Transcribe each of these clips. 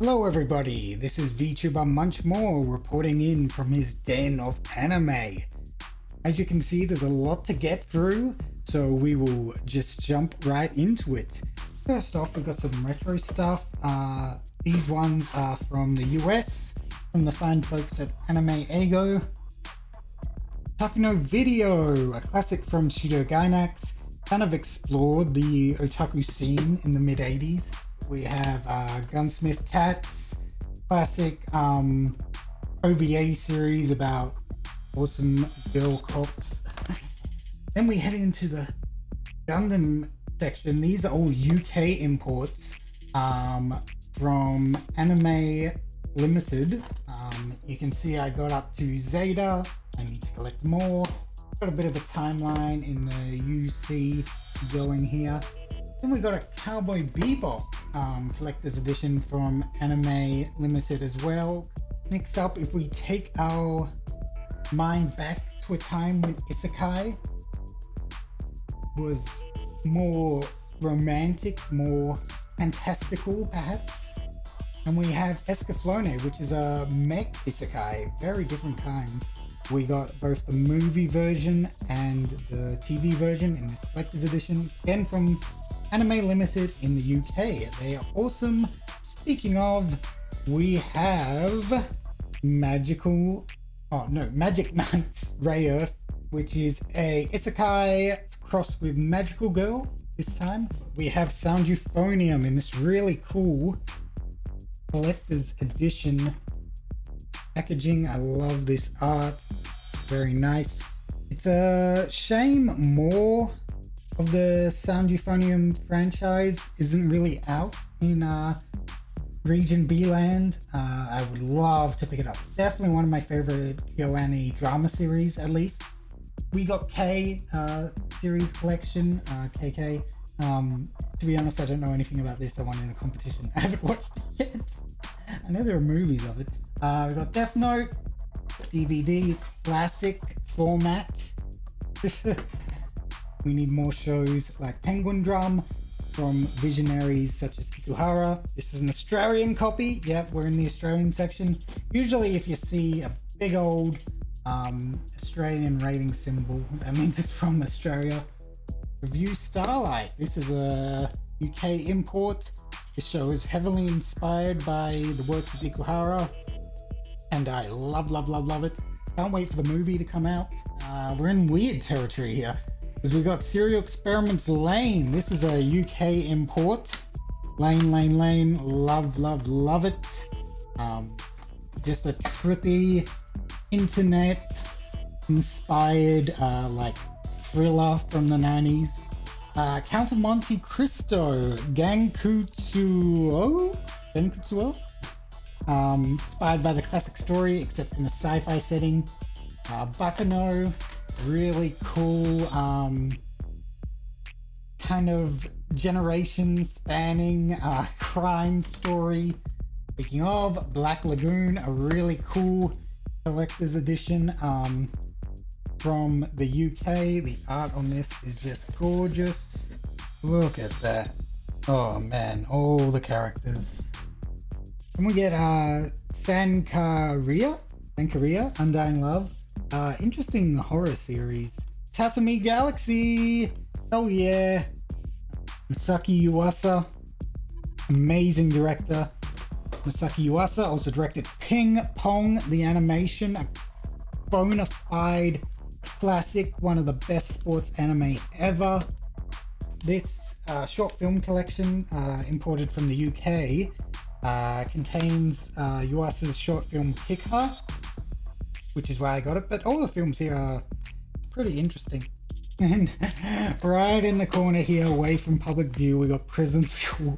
Hello everybody, this is VTuber Munchmore reporting in from his den of anime. As you can see, there's a lot to get through, so we will just jump right into it. First off, we've got some retro stuff. These ones are from the US, from the fine folks at Anime Ego. Takano Video, a classic from Studio Gainax, kind of explored the otaku scene in the mid-80s. We have Gunsmith Cats, classic OVA series about awesome girl cops. Then we head into the Gundam section. These are all UK imports from Anime Limited. You can see I got up to Zeta. I need to collect more. Got a bit of a timeline in the UC going here. Then we got a Cowboy Bebop collector's edition from Anime Limited as well. Next up, if we take our mind back to a time when isekai was more romantic, more fantastical perhaps, and we have Escaflowne, which is a mech isekai, very different kind. We got both the movie version and the TV version in this collector's edition, again from Anime Limited in the UK. They are awesome. Speaking of, we have Magic Knights Ray Earth, which is a isekai crossed with Magical Girl this time. We have Sound Euphonium in this really cool collector's edition packaging. I love this art, very nice. It's a shame more of the Sound Euphonium franchise isn't really out in Region B land. I would love to pick it up. Definitely one of my favorite KyoAni drama series, at least. We got K series collection, KK. To be honest, I don't know anything about this. I won in a competition. I haven't watched it yet. I know there are movies of it. We got Death Note, DVD, classic format. We need more shows like Penguin Drum from visionaries such as Ikuhara. This is an Australian copy. Yep, we're in the Australian section. Usually if you see a big old Australian rating symbol, that means it's from Australia. Review Starlight. This is a UK import. This show is heavily inspired by the works of Ikuhara, and I love it. Can't wait for the movie to come out. We're in weird territory here, because we got Serial Experiments Lane. This is a UK import. Lane. Love it. Just a trippy internet inspired like thriller from the 90s. Count of Monte Cristo, Gankutsuo? Inspired by the classic story, except in a sci-fi setting. Bakano, really cool, kind of generation spanning crime story. Speaking of, Black Lagoon, a really cool collector's edition from the UK. The art on this is just gorgeous. Look at that. Oh man, all the characters. And we get Sankaria, Undying Love. Interesting horror series. Tatami Galaxy. Oh yeah. Masaki Yuasa, amazing director. Masaki Yuasa also directed Ping Pong, the animation, a bona fide classic, one of the best sports anime ever. This short film collection, imported from the UK, contains Yuasa's short film Kikha, which is why I got it, but all the films here are pretty interesting. And right in the corner here, away from public view, we got Prison School,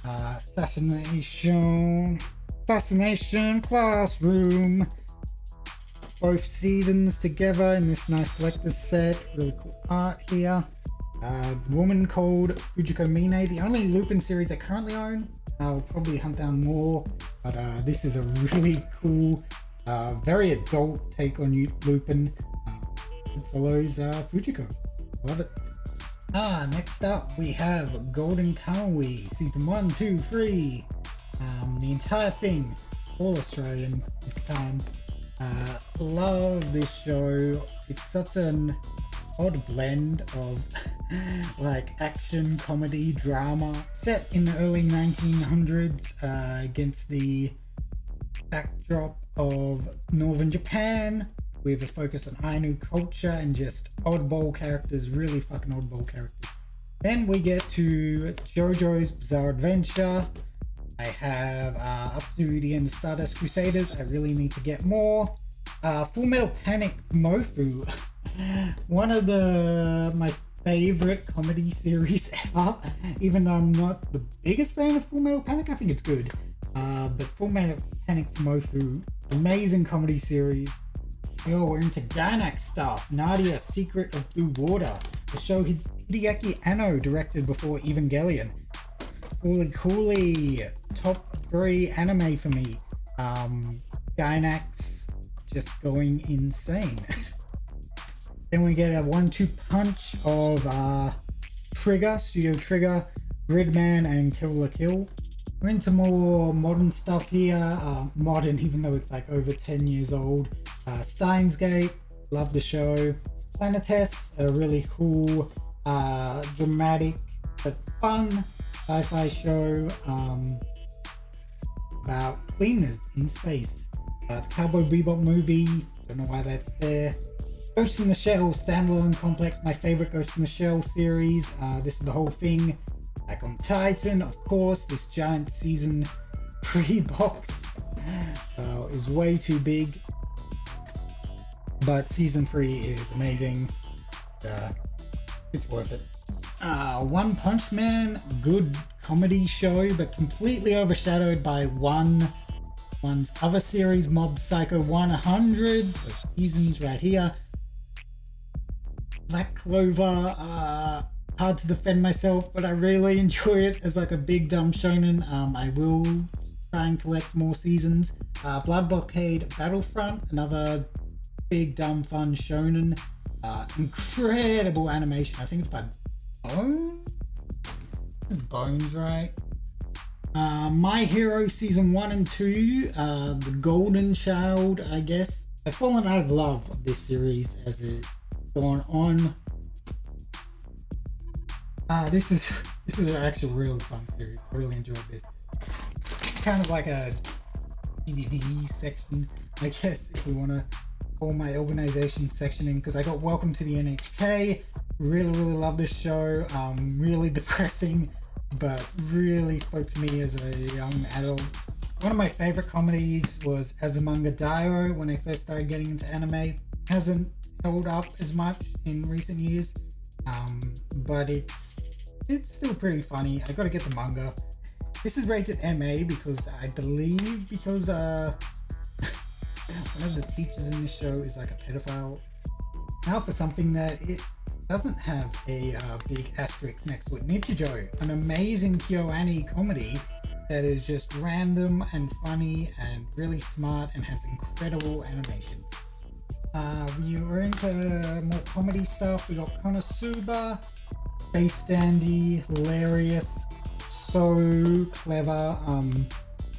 Assassination Classroom. Both seasons together in this nice collector's set. Really cool art here. Woman called Fujiko Mine, the only Lupin series I currently own. I'll probably hunt down more, but this is a really cool, very adult take on Lupin. It follows Fujiko. Love it. Next up we have Golden Kamuy Season 1, 2, 3. The the entire thing, all Australian this time. Love this show. It's such an odd blend of like action, comedy, drama, set in the early 1900s against the backdrop of northern Japan, with a focus on Ainu culture and just oddball characters, really fucking oddball characters. Then we get to JoJo's Bizarre Adventure. I have up to the end of Stardust Crusaders. I really need to get more. Full Metal Panic Mofu, one of my favorite comedy series ever. Even though I'm not the biggest fan of Full Metal Panic, I think it's good. But Full Metal Panic Mofu, amazing comedy series. Yo, we're into Gainax stuff. Nadia, Secret of Blue Water, the show Hideaki Anno directed before Evangelion. Cooley, top 3 anime for me. Gainax just going insane. Then we get a 1-2 punch of Trigger, Studio Trigger, Gridman, and Kill la Kill. We're into more modern stuff here. Modern, even though it's like over 10 years old. Steins Gate, love the show. Planetes, a really cool, dramatic but fun sci-fi show about cleaners in space. Cowboy Bebop movie, don't know why that's there. Ghost in the Shell standalone complex, my favorite Ghost in the Shell series. This is the whole thing. Back on Titan, of course. This giant season 3 box is way too big, but season 3 is amazing. It's worth it. One Punch Man, good comedy show, but completely overshadowed by one's other series, Mob Psycho 100. The seasons right here. Black Clover, hard to defend myself, but I really enjoy it as like a big dumb shonen. I will try and collect more seasons. Blood Blockade Battlefront, another big dumb fun shonen. Incredible animation. I think it's by Bones, right? My Hero season 1 and 2, The Golden Child, I guess. I've fallen out of love with this series as it's gone on. This is an actual really fun series. I really enjoyed this. It's kind of like a DVD section, I guess, if we want to call my organization section in, because I got Welcome to the NHK. Really love this show. Really depressing, but really spoke to me as a young adult. One of my favorite comedies was Azumanga Daioh when I first started getting into anime. Hasn't held up as much in recent years, but it's still pretty funny. I gotta get the manga. This is rated MA because one of the teachers in this show is like a pedophile. Now for something that it doesn't have a big asterisk next to it. Nichijou, an amazing KyoAni comedy that is just random and funny and really smart and has incredible animation. We were into more comedy stuff. We got Konosuba, Space Dandy, hilarious, so clever,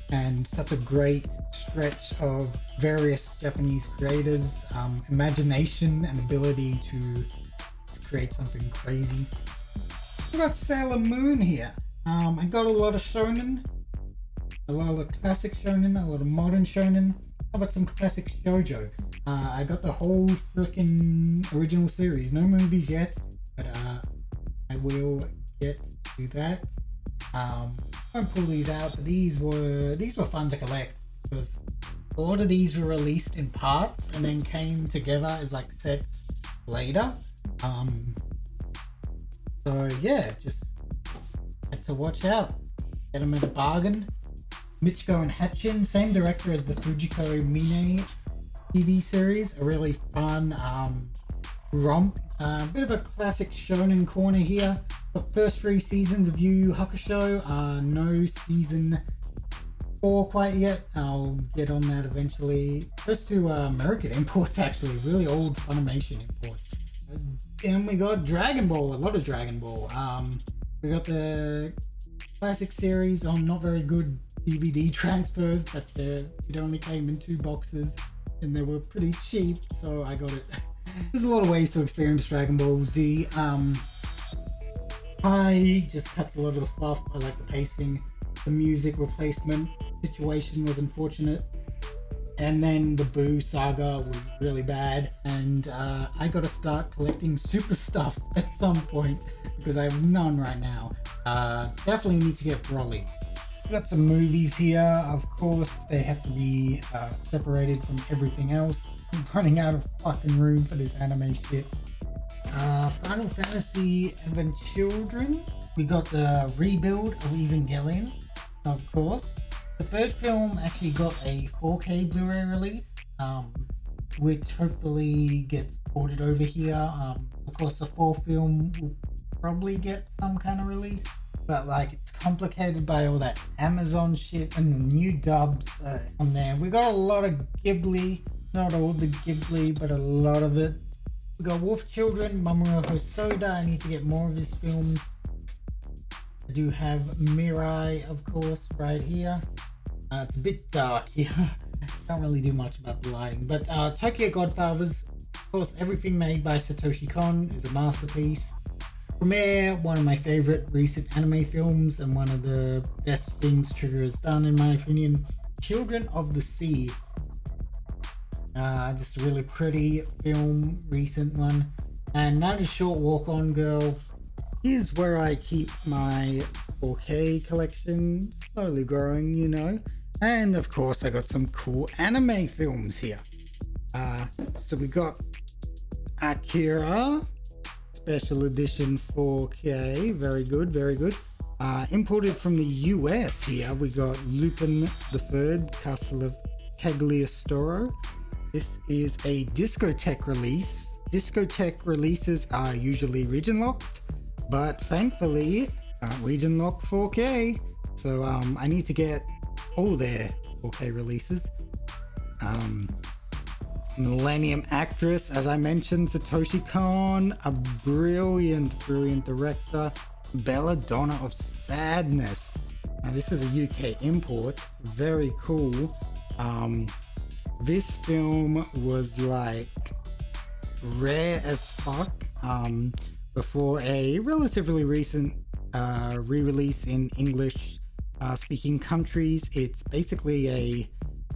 and such a great stretch of various Japanese creators' imagination and ability to create something crazy. We got Sailor Moon here. I got a lot of shonen, a lot of classic shonen, a lot of modern shonen. How about some classic shoujo? I got the whole freaking original series. No movies yet, but I will get to that. I won't pull these out, but these were fun to collect because a lot of these were released in parts and then came together as like sets later. So yeah, just had to watch out. Get them at a bargain. Michiko and Hatchin, same director as the Fujiko Mine TV series. A really fun romp. Bit of a classic shonen corner here. The first 3 seasons of Yu Yu Hakusho. No season 4 quite yet. I'll get on that eventually. First 2 American imports actually, really old Funimation imports. And we got Dragon Ball, a lot of Dragon Ball. We got the classic series on not very good DVD transfers, but it only came in 2 boxes and they were pretty cheap, so I got it. There's a lot of ways to experience Dragon Ball Z. I just cuts a lot of the fluff. I like the pacing. The music replacement situation was unfortunate. And then the Boo saga was really bad. And I gotta start collecting super stuff at some point because I have none right now. Definitely need to get Broly. We got some movies here. Of course, they have to be separated from everything else. I'm running out of fucking room for this anime shit. Final Fantasy Advent Children. We got the rebuild of Evangelion, of course. The third film actually got a 4K Blu-ray release, which hopefully gets ported over here. Of course, the fourth film will probably get some kind of release, but like it's complicated by all that Amazon shit and the new dubs on there. We got a lot of Ghibli, not all the Ghibli, but a lot of it. We got Wolf Children, Mamoru Hosoda. I need to get more of his films. I do have Mirai, of course, right here. It's a bit dark here. Can't really do much about the lighting. But Tokyo Godfathers, of course, everything made by Satoshi Kon is a masterpiece. Premiere, one of my favorite recent anime films and one of the best things Trigger has done, in my opinion. Children of the Sea. Just a really pretty film, recent one. And Night is Short, Walk On Girl. Here's where I keep my 4K collection, slowly growing, you know. And of course I got some cool anime films here. So we got Akira, special edition 4K, very good, very good. Imported from the US here, we got Lupin the Third, Castle of Cagliostro. This is a Discotek release. Discotek releases are usually region locked, but thankfully region lock 4K. So I need to get all their 4K releases. Millennium Actress, as I mentioned, Satoshi Kon, a brilliant director. Belladonna of Sadness. Now this is a UK import, very cool. This film was like rare as fuck before a relatively recent re-release in English speaking countries. It's basically a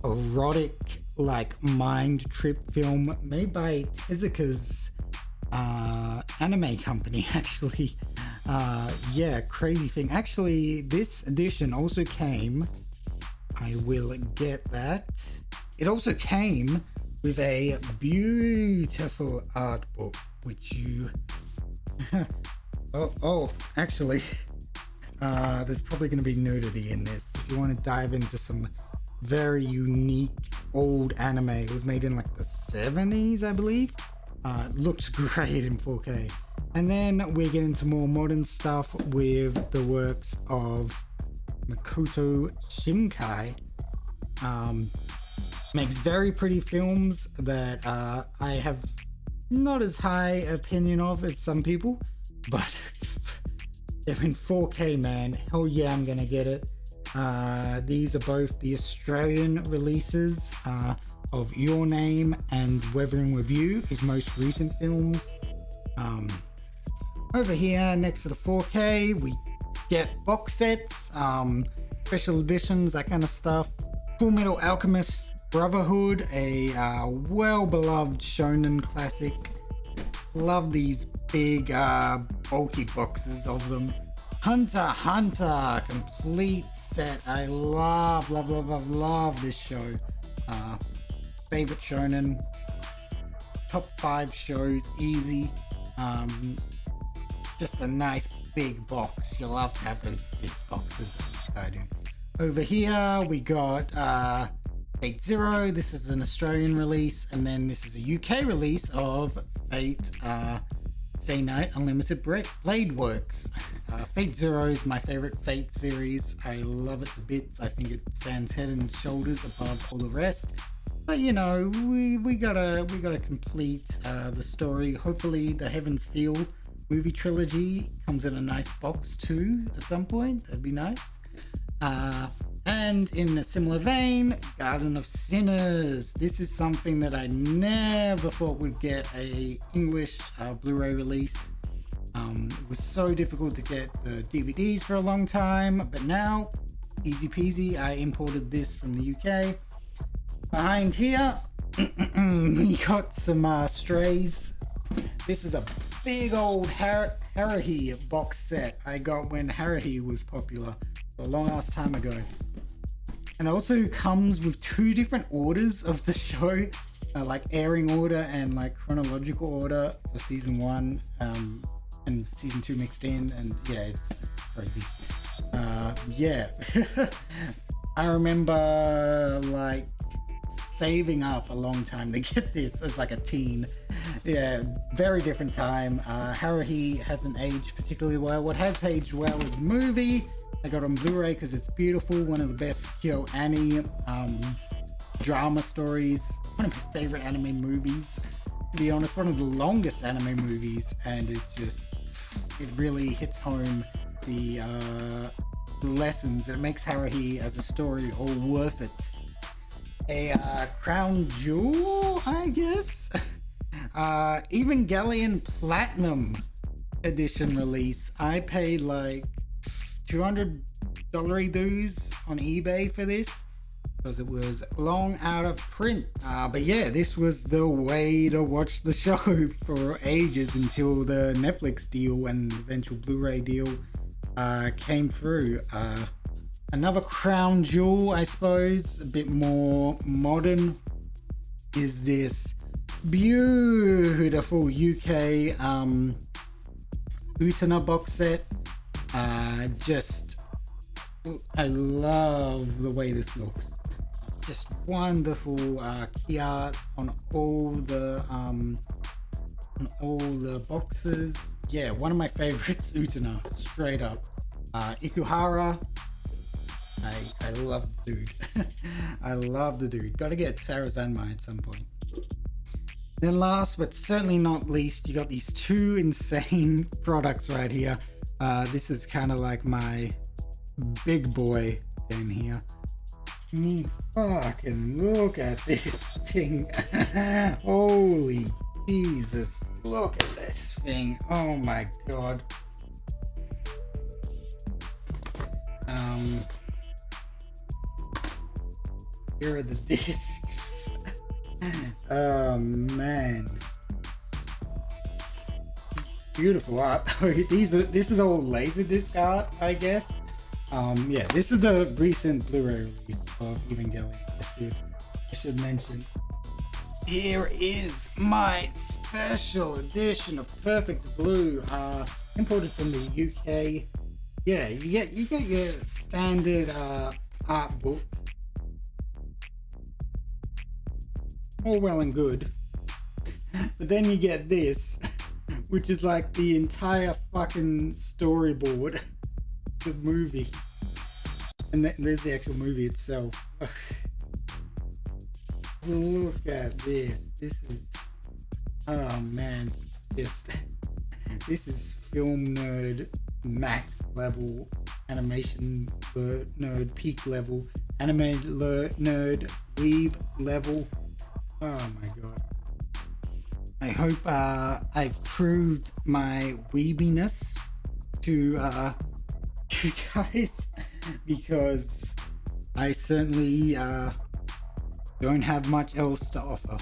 erotic like mind trip film made by Tezuka's anime company actually. Yeah, crazy thing. Actually, this edition also came, I will get that. It also came with a beautiful art book, which you actually there's probably going to be nudity in this. If you want to dive into some very unique old anime, it was made in like the 70s, I believe. It looks great in 4K. And then we get into more modern stuff with the works of Makoto Shinkai. Makes very pretty films that I have not as high opinion of as some people, but they're in 4K, man. Hell yeah, I'm gonna get it. These are both the Australian releases of Your Name and Weathering with You, his most recent films. Over here next to the 4K we get box sets, special editions, that kind of stuff. Full Metal Alchemist Brotherhood, a well-beloved shonen classic. Love these big bulky boxes of them. Hunter x Hunter complete set. I love this show. Favorite shonen, top 5 shows, easy. Just a nice big box. You'll love to have those big boxes, at least I do. Over here we got Fate Zero. This is an Australian release, and then this is a UK release of Fate Stay Night Unlimited Blade Works. Fate Zero is my favorite Fate series. I love it to bits. I think it stands head and shoulders above all the rest. But you know, we gotta complete the story. Hopefully the Heaven's Feel movie trilogy comes in a nice box too at some point. That'd be nice. And And in a similar vein, Garden of Sinners. This is something that I never thought would get a English Blu-ray release. It was so difficult to get the DVDs for a long time, but now, easy peasy, I imported this from the UK. Behind here, we got some Strays. This is a big old Haruhi box set I got when Haruhi was popular a long ass time ago. And it also comes with 2 different orders of the show, like airing order and like chronological order for season 1 and season 2 mixed in, and yeah, it's crazy. Yeah, I remember like saving up a long time to get this as like a teen. Yeah, very different time. Haruhi hasn't aged particularly well. What has aged well is the movie. I got it on Blu-ray because it's beautiful. One of the best KyoAni drama stories. One of my favorite anime movies, to be honest. One of the longest anime movies, and it really hits home the lessons. It makes Haruhi as a story all worth it. A crown jewel, I guess. Evangelion Platinum Edition release. I paid like $200 dues on eBay for this because it was long out of print. But yeah, this was the way to watch the show for ages until the Netflix deal and eventual Blu-ray deal came through. Another crown jewel, I suppose, a bit more modern, is this beautiful UK Utena box set. I love the way this looks. Just wonderful key art on all the boxes. Yeah, one of my favorites, Utena, straight up. Ikuhara. I love the dude. I love the dude. Gotta get Sarazanmai at some point. Then last but certainly not least, you got these 2 insane products right here. This is kind of like my big boy in here. Fucking look at this thing. Holy Jesus. Look at this thing. Oh my god. Here are the discs. Oh man. Beautiful art. This is all Laserdisc art, I guess. Yeah, this is the recent Blu-ray release of Evangelion. I should mention. Here is my special edition of Perfect Blue, imported from the UK. Yeah, you get your standard art book. All well and good, but then you get this, which is like the entire fucking storyboard. The movie, and there's the actual movie itself. Look at this. This is, oh man, just this is film nerd max level, animation nerd peak level, anime nerd weeb level. Oh my god. I hope I've proved my weebiness to you guys, because I certainly don't have much else to offer.